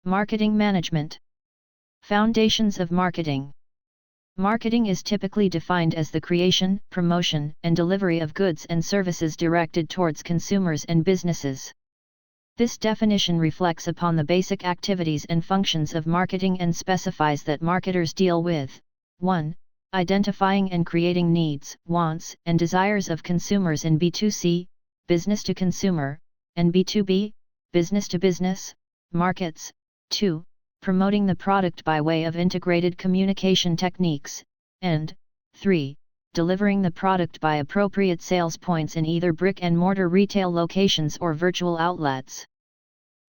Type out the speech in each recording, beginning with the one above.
Marketing management. Foundations of marketing. Marketing is typically defined as the creation, promotion, and delivery of goods and services directed towards consumers and businesses. This definition reflects upon the basic activities and functions of marketing and specifies that marketers deal with 1. Identifying and creating needs, wants, and desires of consumers in B2C, business to consumer, and B2B, business to business, markets. 2. Promoting the product by way of integrated communication techniques, and 3. Delivering the product by appropriate sales points in either brick-and-mortar retail locations or virtual outlets.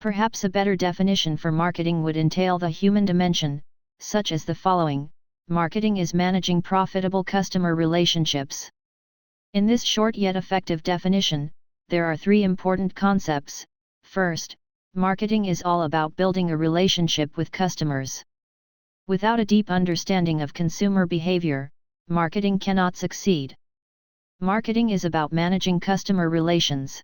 Perhaps a better definition for marketing would entail the human dimension, such as the following: marketing is managing profitable customer relationships. In this short yet effective definition, there are 3 important concepts. First, marketing is all about building a relationship with customers. Without a deep understanding of consumer behavior, marketing cannot succeed. Marketing is about managing customer relations.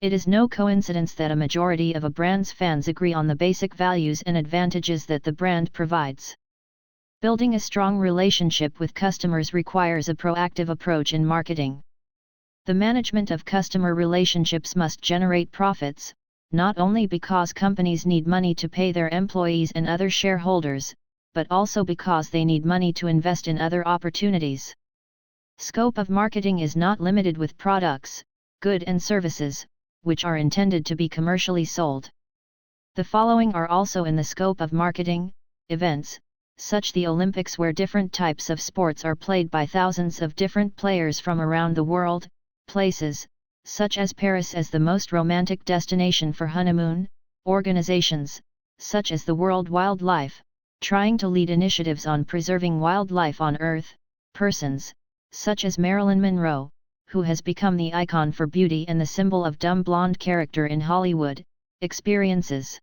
It is no coincidence that a majority of a brand's fans agree on the basic values and advantages that the brand provides. Building a strong relationship with customers requires a proactive approach in marketing. The management of customer relationships must generate profits, not only because companies need money to pay their employees and other shareholders, but also because they need money to invest in other opportunities. Scope of marketing is not limited with products, goods and services, which are intended to be commercially sold. The following are also in the scope of marketing: events, such the Olympics, where different types of sports are played by thousands of different players from around the world; places, such as Paris as the most romantic destination for honeymoon; organizations, such as the World Wildlife, trying to lead initiatives on preserving wildlife on Earth; persons, such as Marilyn Monroe, who has become the icon for beauty and the symbol of dumb blonde character in Hollywood; experiences,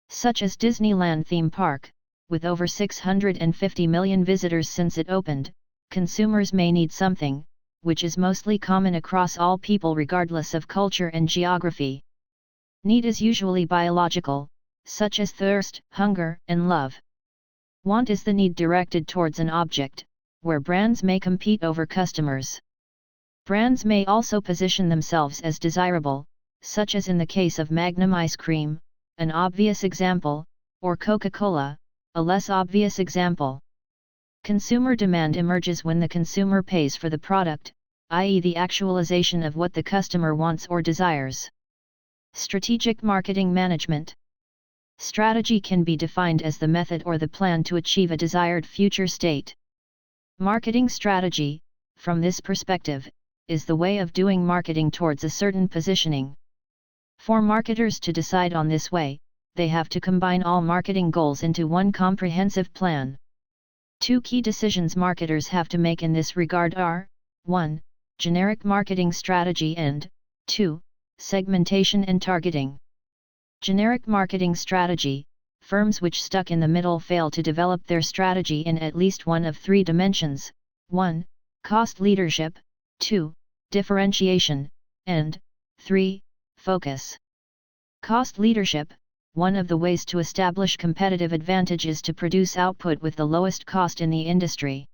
such as Disneyland theme park, with over 650 million visitors since it opened. Consumers may need something, which is mostly common across all people regardless of culture and geography. Need is usually biological, such as thirst, hunger, and love. Want is the need directed towards an object, where brands may compete over customers. Brands may also position themselves as desirable, such as in the case of Magnum ice cream, an obvious example, or Coca-Cola, a less obvious example. Consumer demand emerges when the consumer pays for the product, i.e., the actualization of what the customer wants or desires. Strategic marketing management. Strategy can be defined as the method or the plan to achieve a desired future state. Marketing strategy, from this perspective, is the way of doing marketing towards a certain positioning. For marketers to decide on this way, they have to combine all marketing goals into one comprehensive plan. 2 key decisions marketers have to make in this regard are: 1. Generic marketing strategy, and 2. Segmentation and targeting. Generic marketing strategy: firms which stuck in the middle fail to develop their strategy in at least one of 3 dimensions: 1. Cost leadership, 2. Differentiation, and 3. Focus. Cost leadership: one of the ways to establish competitive advantage is to produce output with the lowest cost in the industry.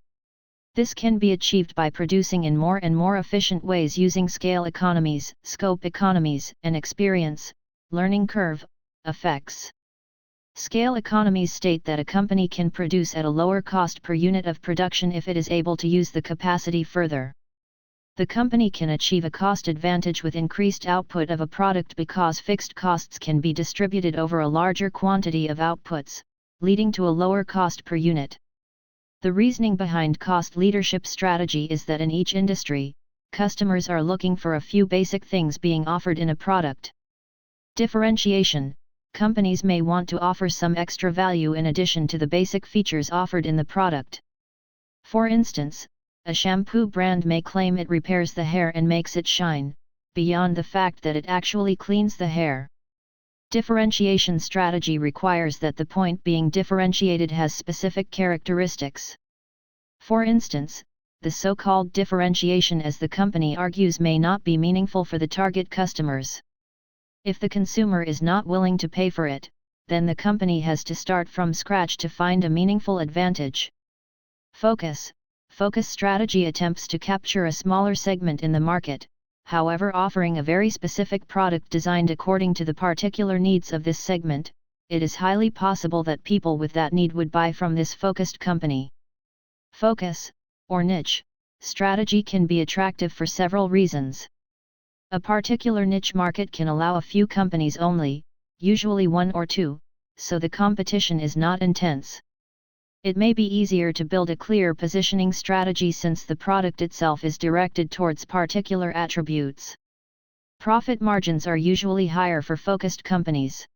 This can be achieved by producing in more and more efficient ways using scale economies, scope economies, and experience, learning curve, effects. Scale economies state that a company can produce at a lower cost per unit of production if it is able to use the capacity further. The company can achieve a cost advantage with increased output of a product because fixed costs can be distributed over a larger quantity of outputs, leading to a lower cost per unit. The reasoning behind cost leadership strategy is that in each industry, customers are looking for a few basic things being offered in a product. Differentiation: companies may want to offer some extra value in addition to the basic features offered in the product. For instance, a shampoo brand may claim it repairs the hair and makes it shine, beyond the fact that it actually cleans the hair. Differentiation strategy requires that the point being differentiated has specific characteristics. For instance, the so-called differentiation, as the company argues, may not be meaningful for the target customers. If the consumer is not willing to pay for it, then the company has to start from scratch to find a meaningful advantage. Focus strategy attempts to capture a smaller segment in the market, however offering a very specific product designed according to the particular needs of this segment. It is highly possible that people with that need would buy from this focused company. Focus, or niche, strategy can be attractive for several reasons. A particular niche market can allow a few companies only, usually one or two, so the competition is not intense. It may be easier to build a clear positioning strategy since the product itself is directed towards particular attributes. Profit margins are usually higher for focused companies.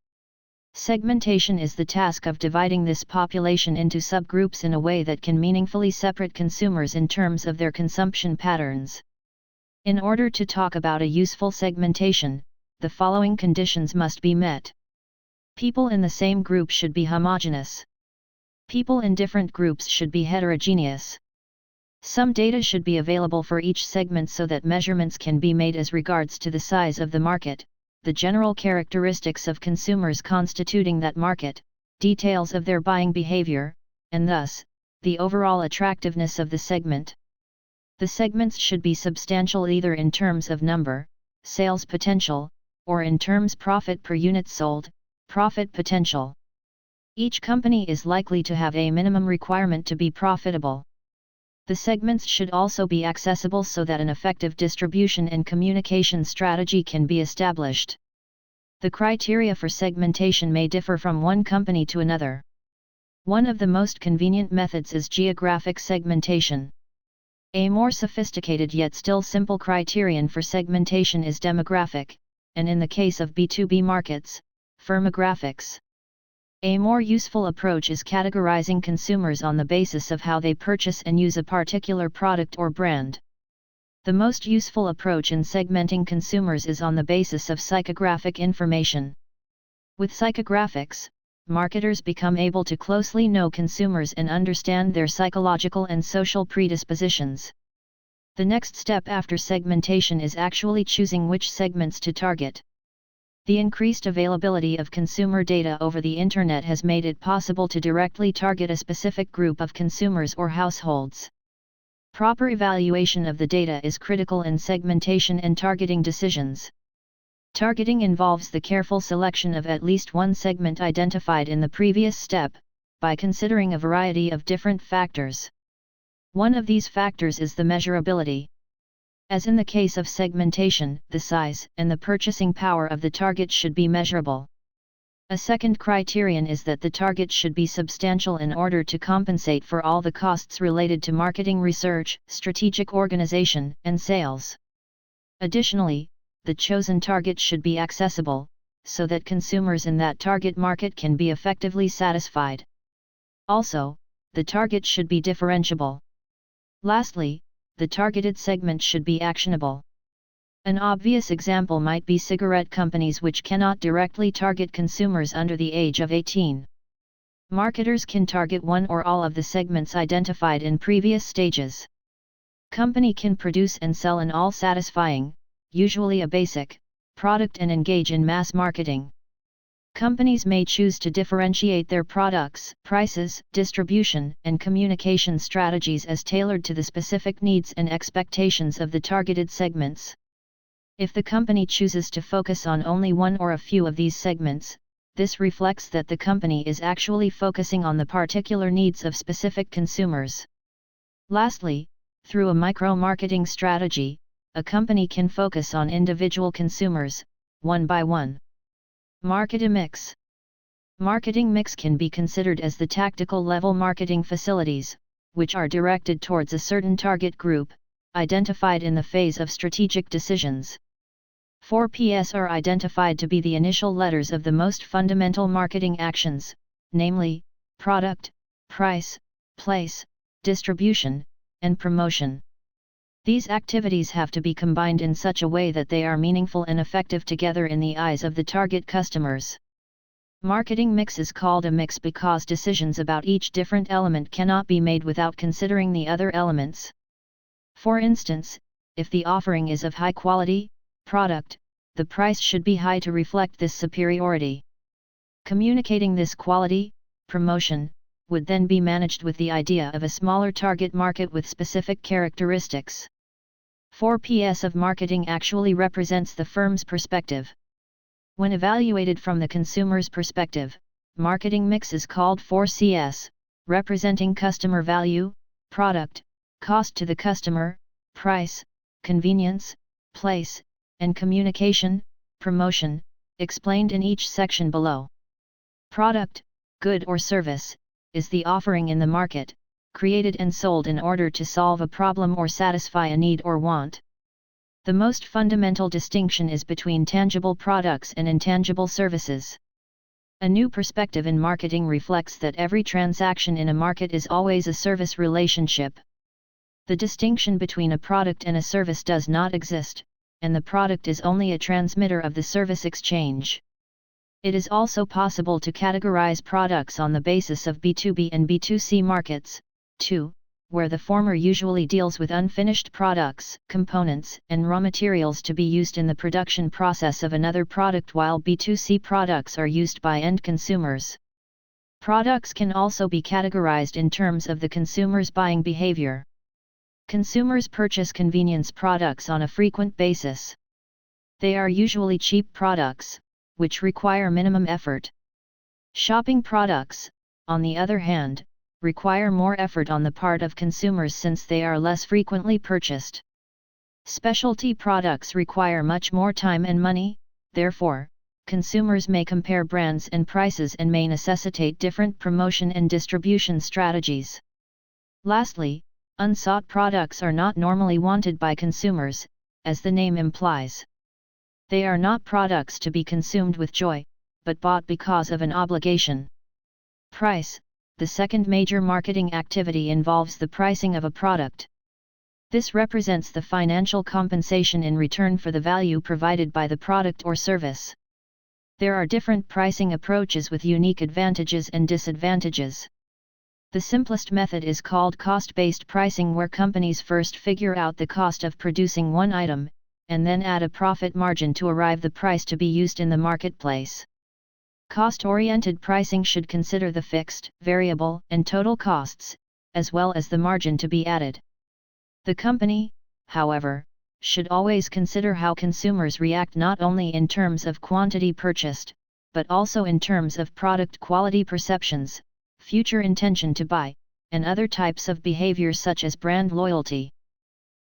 Segmentation is the task of dividing this population into subgroups in a way that can meaningfully separate consumers in terms of their consumption patterns. In order to talk about a useful segmentation, the following conditions must be met. People in the same group should be homogeneous. People in different groups should be heterogeneous. Some data should be available for each segment so that measurements can be made as regards to the size of the market, the general characteristics of consumers constituting that market, details of their buying behavior, and thus, the overall attractiveness of the segment. The segments should be substantial either in terms of number, sales potential, or in terms profit per unit sold, profit potential. Each company is likely to have a minimum requirement to be profitable. The segments should also be accessible so that an effective distribution and communication strategy can be established. The criteria for segmentation may differ from one company to another. One of the most convenient methods is geographic segmentation. A more sophisticated yet still simple criterion for segmentation is demographic, and in the case of B2B markets, firmographics. A more useful approach is categorizing consumers on the basis of how they purchase and use a particular product or brand. The most useful approach in segmenting consumers is on the basis of psychographic information. With psychographics, marketers become able to closely know consumers and understand their psychological and social predispositions. The next step after segmentation is actually choosing which segments to target. The increased availability of consumer data over the Internet has made it possible to directly target a specific group of consumers or households. Proper evaluation of the data is critical in segmentation and targeting decisions. Targeting involves the careful selection of at least one segment identified in the previous step, by considering a variety of different factors. One of these factors is the measurability. As in the case of segmentation, the size and the purchasing power of the target should be measurable. A second criterion is that the target should be substantial in order to compensate for all the costs related to marketing research, strategic organization, and sales. Additionally, the chosen target should be accessible, so that consumers in that target market can be effectively satisfied. Also, the target should be differentiable. Lastly, the targeted segment should be actionable. An obvious example might be cigarette companies which cannot directly target consumers under the age of 18. Marketers can target one or all of the segments identified in previous stages. Company can produce and sell an all-satisfying, usually a basic, product and engage in mass marketing. Companies may choose to differentiate their products, prices, distribution, and communication strategies as tailored to the specific needs and expectations of the targeted segments. If the company chooses to focus on only one or a few of these segments, this reflects that the company is actually focusing on the particular needs of specific consumers. Lastly, through a micro-marketing strategy, a company can focus on individual consumers, one by one. Marketing mix. Marketing mix can be considered as the tactical level marketing facilities, which are directed towards a certain target group, identified in the phase of strategic decisions. 4 Ps are identified to be the initial letters of the most fundamental marketing actions, namely, product, price, place, distribution, and promotion. These activities have to be combined in such a way that they are meaningful and effective together in the eyes of the target customers. Marketing mix is called a mix because decisions about each different element cannot be made without considering the other elements. For instance, if the offering is of high quality product, the price should be high to reflect this superiority. Communicating this quality, promotion, would then be managed with the idea of a smaller target market with specific characteristics. 4Ps of marketing actually represents the firm's perspective. When evaluated from the consumer's perspective, marketing mix is called 4Cs, representing customer value, product, cost to the customer, price, convenience, place, and communication, promotion, explained in each section below. Product, good or service, is the offering in the market, created and sold in order to solve a problem or satisfy a need or want. The most fundamental distinction is between tangible products and intangible services. A new perspective in marketing reflects that every transaction in a market is always a service relationship. The distinction between a product and a service does not exist, and the product is only a transmitter of the service exchange. It is also possible to categorize products on the basis of B2B and B2C markets, too, where the former usually deals with unfinished products, components, and raw materials to be used in the production process of another product, while B2C products are used by end consumers. Products can also be categorized in terms of the consumer's buying behavior. Consumers purchase convenience products on a frequent basis. They are usually cheap products, which require minimum effort. Shopping products, on the other hand, require more effort on the part of consumers since they are less frequently purchased. Specialty products require much more time and money, therefore, consumers may compare brands and prices and may necessitate different promotion and distribution strategies. Lastly, unsought products are not normally wanted by consumers, as the name implies. They are not products to be consumed with joy, but bought because of an obligation. Price, the second major marketing activity, involves the pricing of a product. This represents the financial compensation in return for the value provided by the product or service. There are different pricing approaches with unique advantages and disadvantages. The simplest method is called cost-based pricing, where companies first figure out the cost of producing one item, and then add a profit margin to arrive the price to be used in the marketplace. Cost-oriented pricing should consider the fixed, variable, and total costs, as well as the margin to be added. The company, however, should always consider how consumers react not only in terms of quantity purchased, but also in terms of product quality perceptions, future intention to buy, and other types of behavior such as brand loyalty.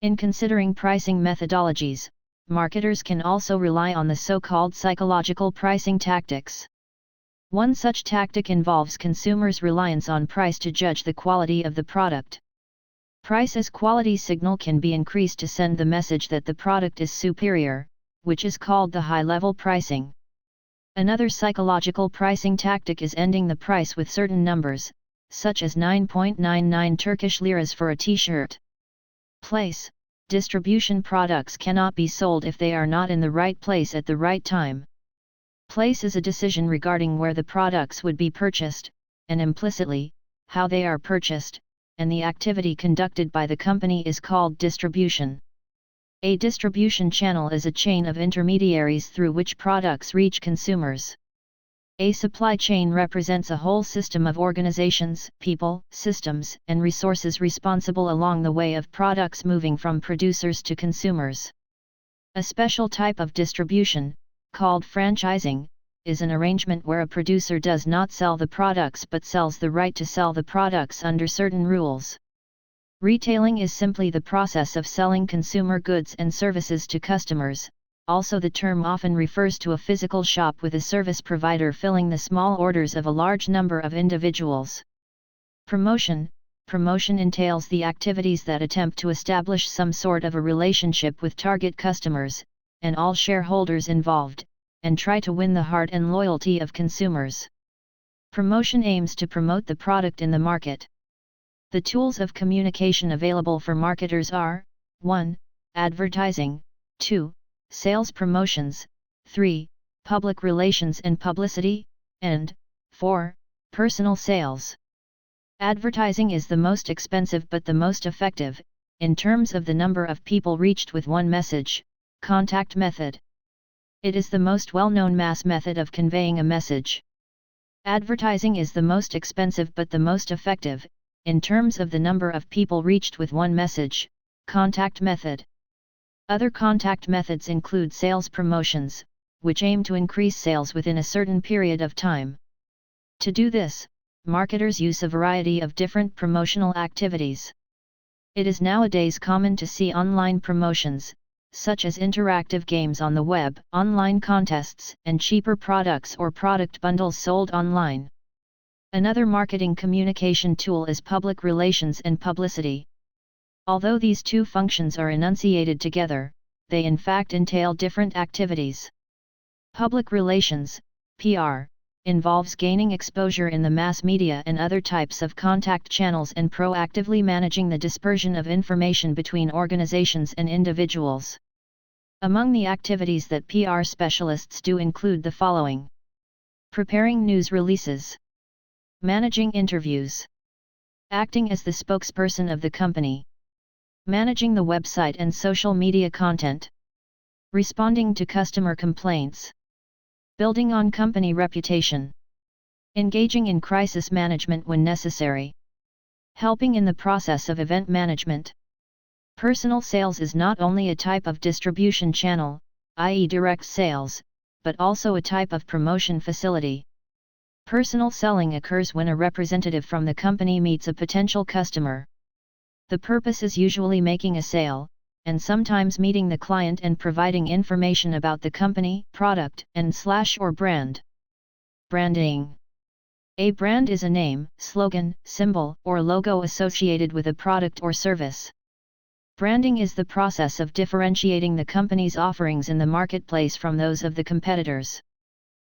In considering pricing methodologies, marketers can also rely on the so-called psychological pricing tactics. One such tactic involves consumers' reliance on price to judge the quality of the product. Price as quality signal can be increased to send the message that the product is superior, which is called the high-level pricing. Another psychological pricing tactic is ending the price with certain numbers, such as 9.99 Turkish liras for a t-shirt. Place, distribution: products cannot be sold if they are not in the right place at the right time. Place is a decision regarding where the products would be purchased, and implicitly, how they are purchased, and the activity conducted by the company is called distribution. A distribution channel is a chain of intermediaries through which products reach consumers. A supply chain represents a whole system of organizations, people, systems, and resources responsible along the way of products moving from producers to consumers. A special type of distribution, called franchising, is an arrangement where a producer does not sell the products but sells the right to sell the products under certain rules. Retailing is simply the process of selling consumer goods and services to customers. Also, the term often refers to a physical shop with a service provider filling the small orders of a large number of individuals. Promotion entails the activities that attempt to establish some sort of a relationship with target customers, and all shareholders involved, and try to win the heart and loyalty of consumers. Promotion aims to promote the product in the market. The tools of communication available for marketers are: 1. Advertising, 2. Sales promotions, 3. Public relations and publicity, and 4. Personal sales. Advertising is the most expensive but the most effective, in terms of the number of people reached with one message, contact method. It is the most well-known mass method of conveying a message. Advertising is the most expensive but the most effective, in terms of the number of people reached with one message, contact method. Other contact methods include sales promotions, which aim to increase sales within a certain period of time. To do this, marketers use a variety of different promotional activities. It is nowadays common to see online promotions, such as interactive games on the web, online contests, and cheaper products or product bundles sold online. Another marketing communication tool is public relations and publicity. Although these two functions are enunciated together, they in fact entail different activities. Public relations, PR, involves gaining exposure in the mass media and other types of contact channels and proactively managing the dispersion of information between organizations and individuals. Among the activities that PR specialists do include the following: preparing news releases, managing interviews, acting as the spokesperson of the company, managing the website and social media content, responding to customer complaints, building on company reputation, engaging in crisis management when necessary, helping in the process of event management. Personal sales is not only a type of distribution channel, i.e. direct sales, but also a type of promotion facility. Personal selling occurs when a representative from the company meets a potential customer. The purpose is usually making a sale, and sometimes meeting the client and providing information about the company, product, and/or brand. Branding. A brand is a name, slogan, symbol, or logo associated with a product or service. Branding is the process of differentiating the company's offerings in the marketplace from those of the competitors.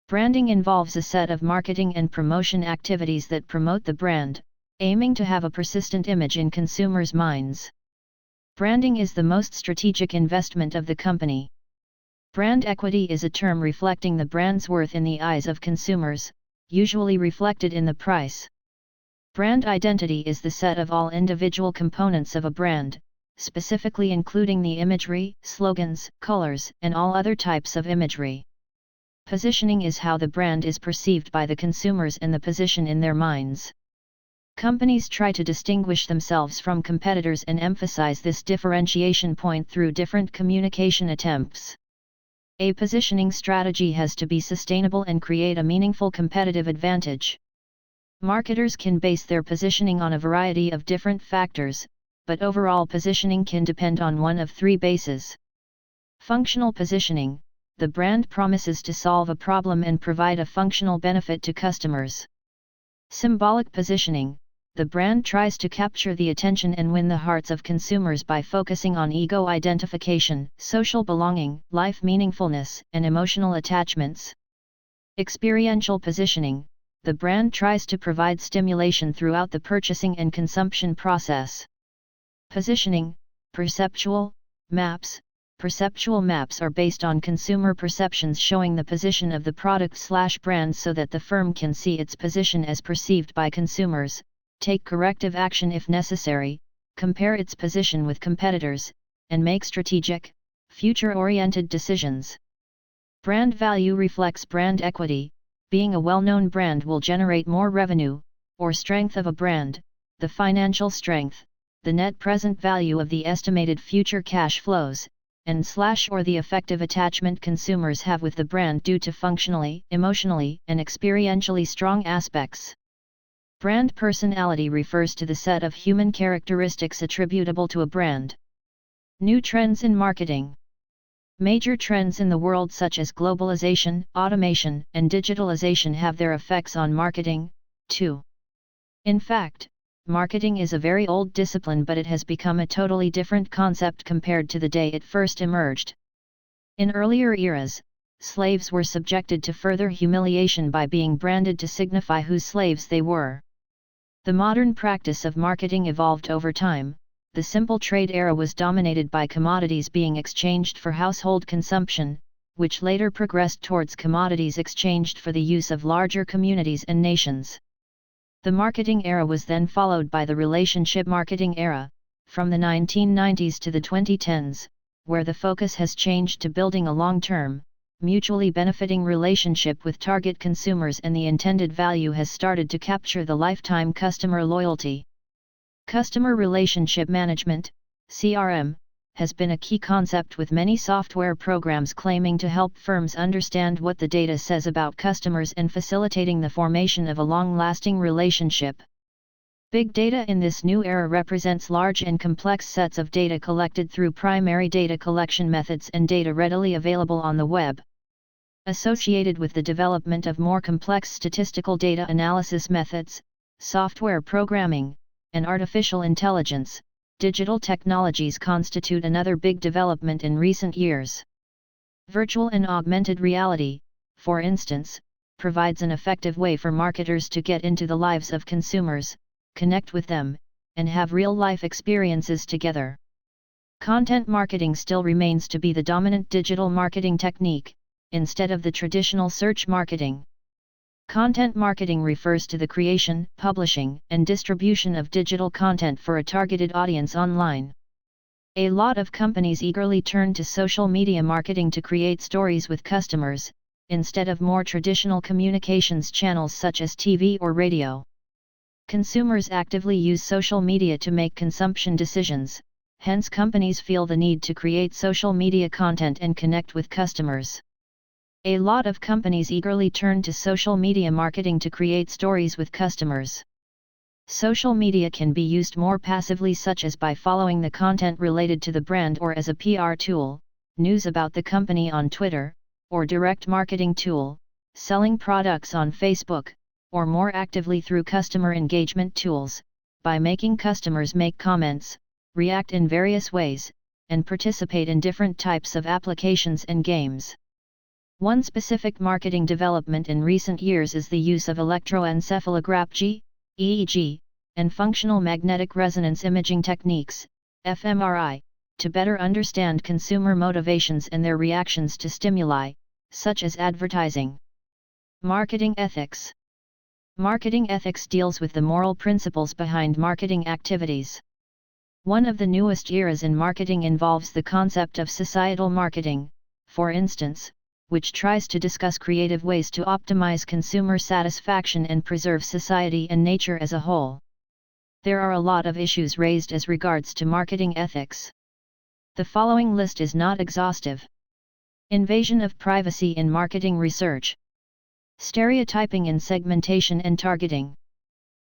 Branding involves a set of marketing and promotion activities that promote the brand, aiming to have a persistent image in consumers' minds. Branding is the most strategic investment of the company. Brand equity is a term reflecting the brand's worth in the eyes of consumers, usually reflected in the price. Brand identity is the set of all individual components of a brand, specifically including the imagery, slogans, colors, and all other types of imagery. Positioning is how the brand is perceived by the consumers and the position in their minds. Companies try to distinguish themselves from competitors and emphasize this differentiation point through different communication attempts. A positioning strategy has to be sustainable and create a meaningful competitive advantage. Marketers can base their positioning on a variety of different factors, but overall positioning can depend on one of three bases. Functional positioning: the brand promises to solve a problem and provide a functional benefit to customers. Symbolic positioning: the brand tries to capture the attention and win the hearts of consumers by focusing on ego identification, social belonging, life meaningfulness, and emotional attachments. Experiential positioning: the brand tries to provide stimulation throughout the purchasing and consumption process. Positioning, perceptual maps. Perceptual maps are based on consumer perceptions showing the position of the product/brand so that the firm can see its position as perceived by consumers, take corrective action if necessary, compare its position with competitors, and make strategic, future-oriented decisions. Brand value reflects brand equity. Being a well-known brand will generate more revenue, or strength of a brand, the financial strength, the net present value of the estimated future cash flows, and/or the effective attachment consumers have with the brand due to functionally, emotionally, and experientially strong aspects. Brand personality refers to the set of human characteristics attributable to a brand. New trends in marketing. Major trends in the world such as globalization, automation, and digitalization have their effects on marketing, too. In fact, marketing is a very old discipline, but it has become a totally different concept compared to the day it first emerged. In earlier eras, slaves were subjected to further humiliation by being branded to signify whose slaves they were. The modern practice of marketing evolved over time. The simple trade era was dominated by commodities being exchanged for household consumption, which later progressed towards commodities exchanged for the use of larger communities and nations. The marketing era was then followed by the relationship marketing era, from the 1990s to the 2010s, where the focus has changed to building a long-term, mutually benefiting relationship with target consumers, and the intended value has started to capture the lifetime customer loyalty. Customer Relationship Management, CRM, has been a key concept, with many software programs claiming to help firms understand what the data says about customers and facilitating the formation of a long-lasting relationship. Big data in this new era represents large and complex sets of data collected through primary data collection methods and data readily available on the web. Associated with the development of more complex statistical data analysis methods, software programming, and artificial intelligence, digital technologies constitute another big development in recent years. Virtual and augmented reality, for instance, provides an effective way for marketers to get into the lives of consumers, connect with them, and have real-life experiences together. Content marketing still remains to be the dominant digital marketing technique, instead of the traditional search marketing. Content marketing refers to the creation, publishing, and distribution of digital content for a targeted audience online. A lot of companies eagerly turn to social media marketing to create stories with customers, instead of more traditional communications channels such as TV or radio. Consumers actively use social media to make consumption decisions, hence companies feel the need to create social media content and connect with customers. A lot of companies eagerly turn to social media marketing to create stories with customers. Social media can be used more passively, such as by following the content related to the brand, or as a PR tool, news about the company on Twitter, or direct marketing tool, selling products on Facebook, or more actively through customer engagement tools, by making customers make comments, react in various ways, and participate in different types of applications and games. One specific marketing development in recent years is the use of electroencephalography, EEG, and functional magnetic resonance imaging techniques, fMRI, to better understand consumer motivations and their reactions to stimuli, such as advertising. Marketing ethics. Marketing ethics deals with the moral principles behind marketing activities. One of the newest eras in marketing involves the concept of societal marketing, for instance, which tries to discuss creative ways to optimize consumer satisfaction and preserve society and nature as a whole. There are a lot of issues raised as regards to marketing ethics. The following list is not exhaustive. Invasion of privacy in marketing research. Stereotyping in segmentation and targeting.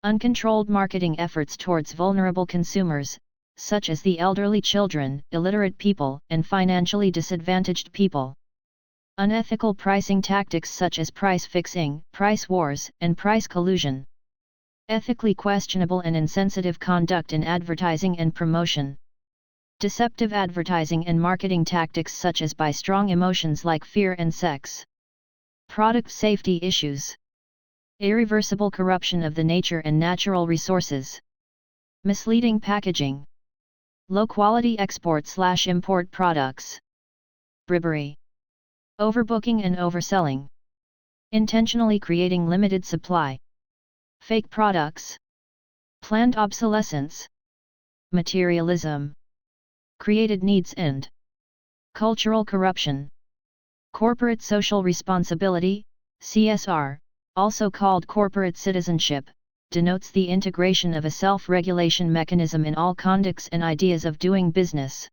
Uncontrolled marketing efforts towards vulnerable consumers, such as the elderly, children, illiterate people, and financially disadvantaged people. Unethical pricing tactics such as price fixing, price wars, and price collusion. Ethically questionable and insensitive conduct in advertising and promotion. Deceptive advertising and marketing tactics such as by strong emotions like fear and sex. Product safety issues. Irreversible corruption of the nature and natural resources. Misleading packaging. Low-quality export/import products. Bribery. Overbooking and overselling. Intentionally creating limited supply. Fake products. Planned obsolescence. Materialism. Created needs and cultural corruption. Corporate social responsibility, CSR, also called corporate citizenship, denotes the integration of a self-regulation mechanism in all conducts and ideas of doing business.